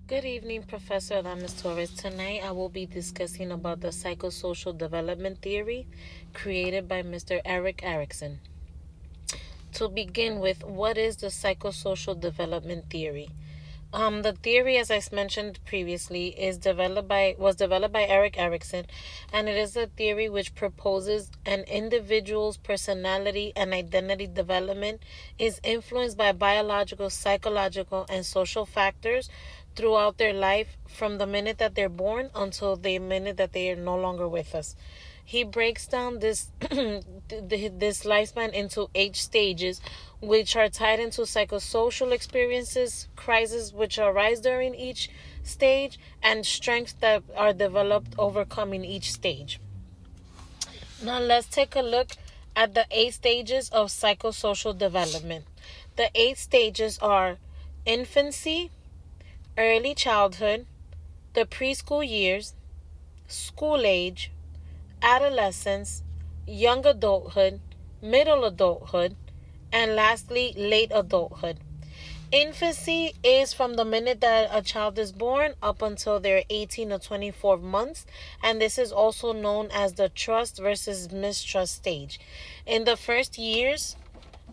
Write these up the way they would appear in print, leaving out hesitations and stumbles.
Good evening, Professor Lamis Torres. Tonight I will be discussing about the psychosocial development theory created by Mr. Eric Erickson. To begin with, what is the psychosocial development theory? The theory, as I mentioned previously, was developed by Eric Erickson, and it is a theory which proposes an individual's personality and identity development is influenced by biological, psychological, and social factors throughout their life from the minute that they're born until the minute that they are no longer with us. He breaks down this this lifespan into 8 stages, which are tied into psychosocial experiences, crises which arise during each stage, and strengths that are developed overcoming each stage. Now let's take a look at the 8 stages of psychosocial development. The 8 stages are infancy, early childhood, the preschool years, school age, adolescence, young adulthood, middle adulthood, and lastly, late adulthood. Infancy is from the minute that a child is born up until they're 18 or 24 months, and this is also known as the trust versus mistrust stage. In the first years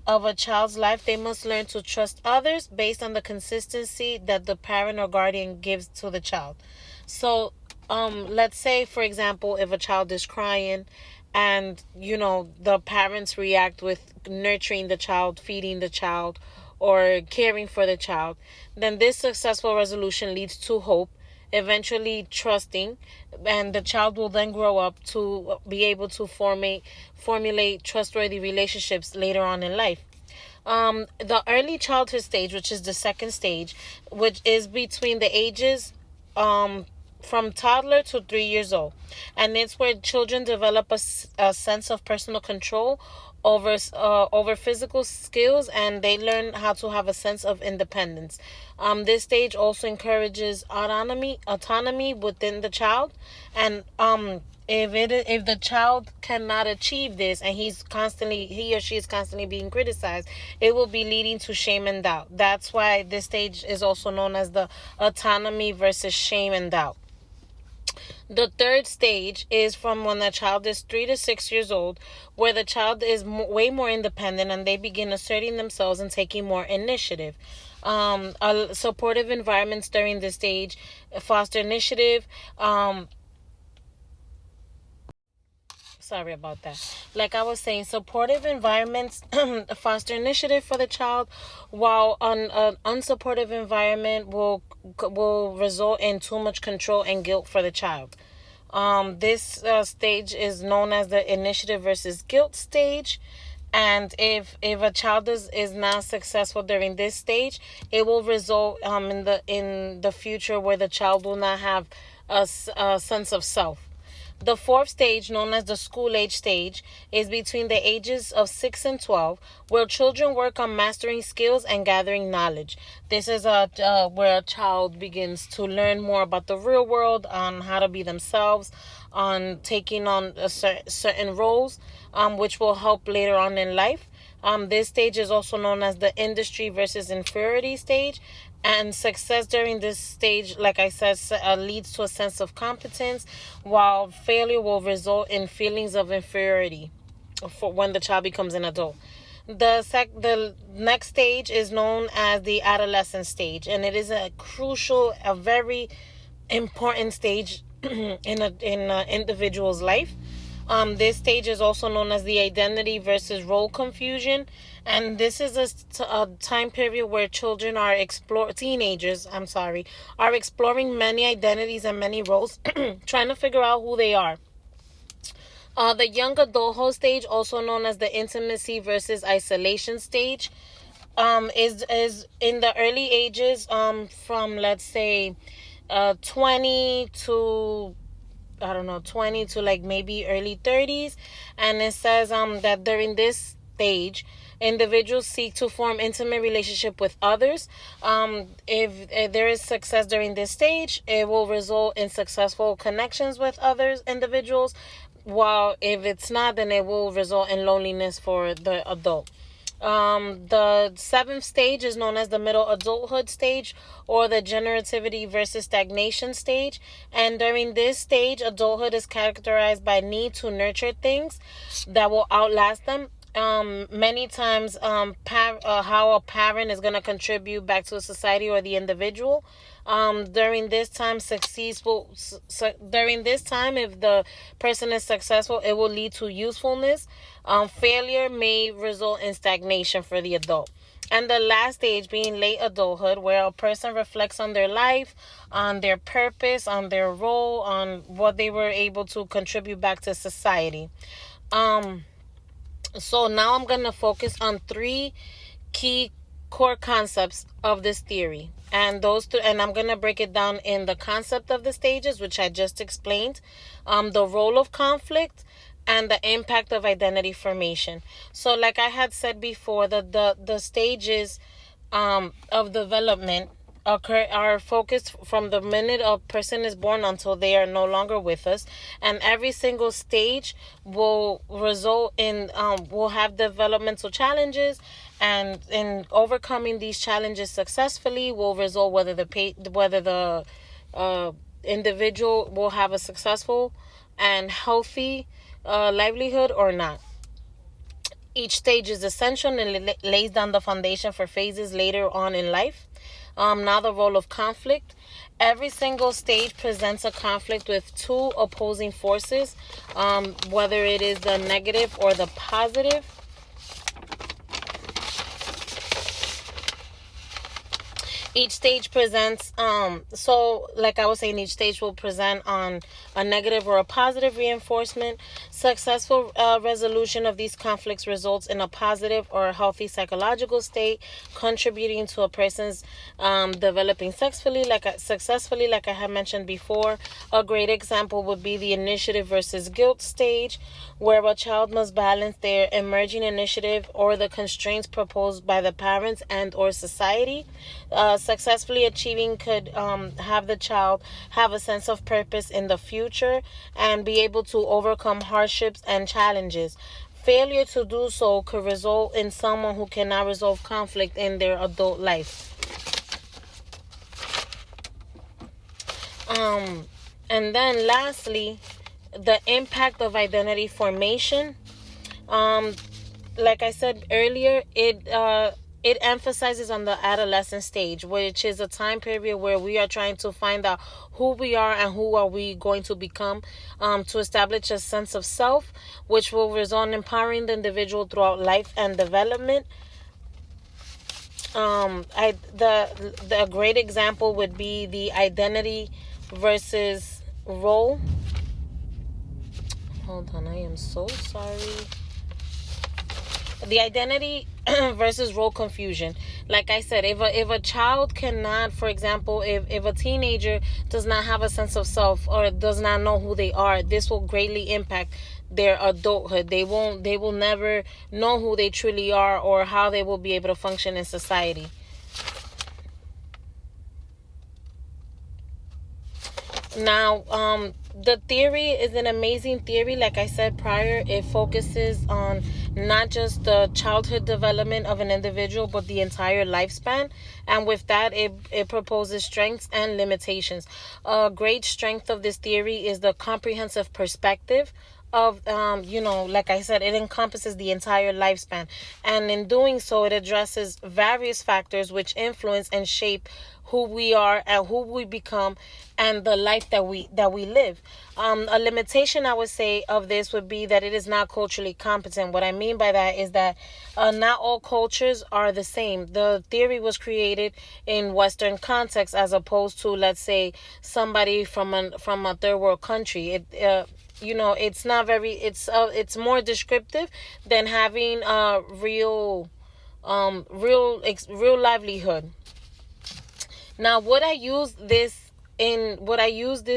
of a child's life, they must learn to trust others based on the consistency that the parent or guardian gives to the child. So, let's say, for example, if a child is crying and, the parents react with nurturing the child, feeding the child, or caring for the child, then this successful resolution leads to hope, eventually trusting, and the child will then grow up to be able to formulate trustworthy relationships later on in life. The early childhood stage, which is the second stage, which is between the ages from toddler to 3 years old, and it's where children develop a sense of personal control over physical skills, and they learn how to have a sense of independence. This stage also encourages autonomy within the child, and if the child cannot achieve this, and he or she is constantly being criticized, it will be leading to shame and doubt. That's why this stage is also known as the autonomy versus shame and doubt. The third stage is from when the child is 3 to 6 years old, where the child is way more independent and they begin asserting themselves and taking more initiative. Supportive environments during this stage foster initiative. Sorry about that. Like I was saying, supportive environments foster initiative for the child, while an unsupportive environment will result in too much control and guilt for the child. This stage is known as the initiative versus guilt stage. And if a child is not successful during this stage, it will result in the future where the child will not have a sense of self. The fourth stage, known as the school age stage, is between the ages of 6 and 12, where children work on mastering skills and gathering knowledge. This is where a child begins to learn more about the real world, on how to be themselves, on taking on certain roles, which will help later on in life. This stage is also known as the industry versus inferiority stage. And success during this stage, like I said, leads to a sense of competence, while failure will result in feelings of inferiority for when the child becomes an adult. The next stage is known as the adolescent stage, and it is a very important stage in an individual's life. This stage is also known as the identity versus role confusion, and this is a time period where teenagers, are exploring many identities and many roles, trying to figure out who they are. The young adulthood stage, also known as the intimacy versus isolation stage, is in the early ages, from let's say, 20 to, I don't know, 20 to like maybe early 30s. And it says that during this stage, individuals seek to form intimate relationship with others. If there is success during this stage, it will result in successful connections with others individuals, while if it's not, then it will result in loneliness for the adult. The seventh stage is known as the middle adulthood stage, or the generativity versus stagnation stage. And during this stage, adulthood is characterized by need to nurture things that will outlast them. Many times, how a parent is going to contribute back to a society or the individual. During this time, during this time, if the person is successful, it will lead to usefulness. Failure may result in stagnation for the adult. And the last stage being late adulthood, where a person reflects on their life, on their purpose, on their role, on what they were able to contribute back to society. So now I'm going to focus on three key core concepts of this theory. And I'm going to break it down in the concept of the stages, which I just explained, the role of conflict, and the impact of identity formation. So like I had said before, the stages of development are focused from the minute a person is born until they are no longer with us, and every single stage will result in will have developmental challenges, and in overcoming these challenges successfully will result whether the individual will have a successful and healthy livelihood or not. Each stage is essential and lays down the foundation for phases later on in life. Now the role of conflict. Every single stage presents a conflict with two opposing forces, whether it is the negative or the positive. Each stage presents, so like I was saying, each stage will present on a negative or a positive reinforcement. Successful resolution of these conflicts results in a positive or a healthy psychological state, contributing to a person's developing successfully, like I had mentioned before. A great example would be the initiative versus guilt stage, where a child must balance their emerging initiative or the constraints proposed by the parents and or society. Successfully achieving could have the child have a sense of purpose in the future and be able to overcome hardships and challenges. Failure to do so could result in someone who cannot resolve conflict in their adult life. And then lastly, the impact of identity formation. Like I said earlier, it emphasizes on the adolescent stage, which is a time period where we are trying to find out who we are and who are we going to become, to establish a sense of self, which will result in empowering the individual throughout life and development. The great example would be the identity versus role. Hold on, I am so sorry. The identity versus role confusion. Like I said, if a child cannot, for example, if a teenager does not have a sense of self or does not know who they are, this will greatly impact their adulthood. They will never know who they truly are or how they will be able to function in society. Now, the theory is an amazing theory. Like I said prior, it focuses on not just the childhood development of an individual, but the entire lifespan. And with that, it proposes strengths and limitations. A great strength of this theory is the comprehensive perspective of, like I said, it encompasses the entire lifespan. And in doing so, it addresses various factors which influence and shape who we are and who we become and the life that we live. A limitation I would say of this would be that it is not culturally competent. What I mean by that is that not all cultures are the same. The theory was created in Western context as opposed to, let's say, somebody from a third world country. It's not very. It's more descriptive than having real livelihood. Now, would I use this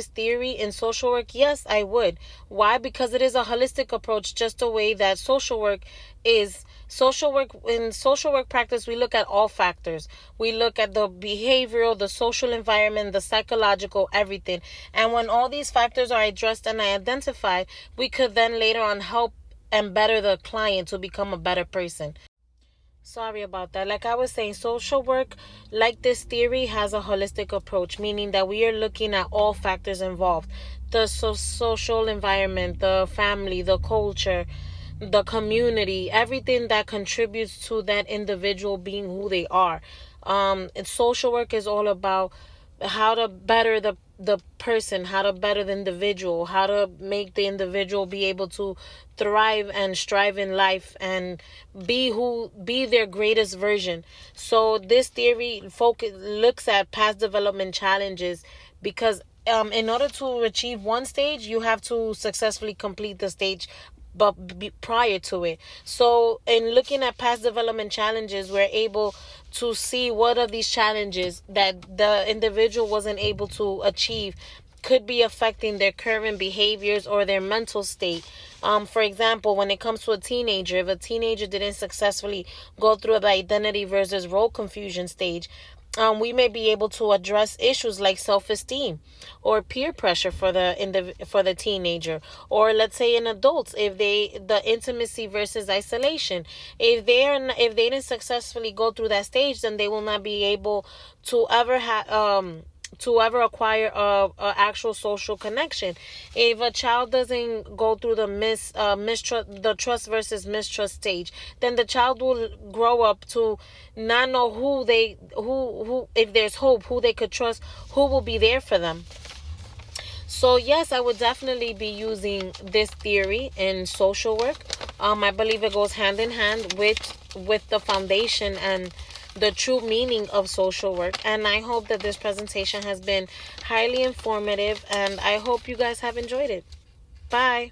theory in social work? Yes, I would. Why? Because it is a holistic approach, just the way that social work is. In social work practice, we look at all factors. We look at the behavioral, the social environment, the psychological, everything. And when all these factors are addressed and identified, we could then later on help and better the client to become a better person. Sorry about that. Like I was saying, social work, like this theory, has a holistic approach, meaning that we are looking at all factors involved: the social environment, the family, the culture, the community, everything that contributes to that individual being who they are. And social work is all about how to better the person, how to better the individual, how to make the individual be able to thrive and strive in life and be their greatest version. So this theory focus looks at past development challenges because in order to achieve one stage, you have to successfully complete the stage but prior to it. So in looking at past development challenges, we're able to see what are these challenges that the individual wasn't able to achieve could be affecting their current behaviors or their mental state. For example, when it comes to a teenager, if a teenager didn't successfully go through the identity versus role confusion stage, we may be able to address issues like self-esteem or peer pressure for the teenager, or let's say in adults, if the intimacy versus isolation, if they didn't successfully go through that stage, then they will not be able to ever have to ever acquire a actual social connection. If a child doesn't go through the mistrust, the trust versus mistrust stage, then the child will grow up to not know who if there's hope, who they could trust, who will be there for them. So yes, I would definitely be using this theory in social work. I believe it goes hand in hand with the foundation and the true meaning of social work. And I hope that this presentation has been highly informative, and I hope you guys have enjoyed it. Bye.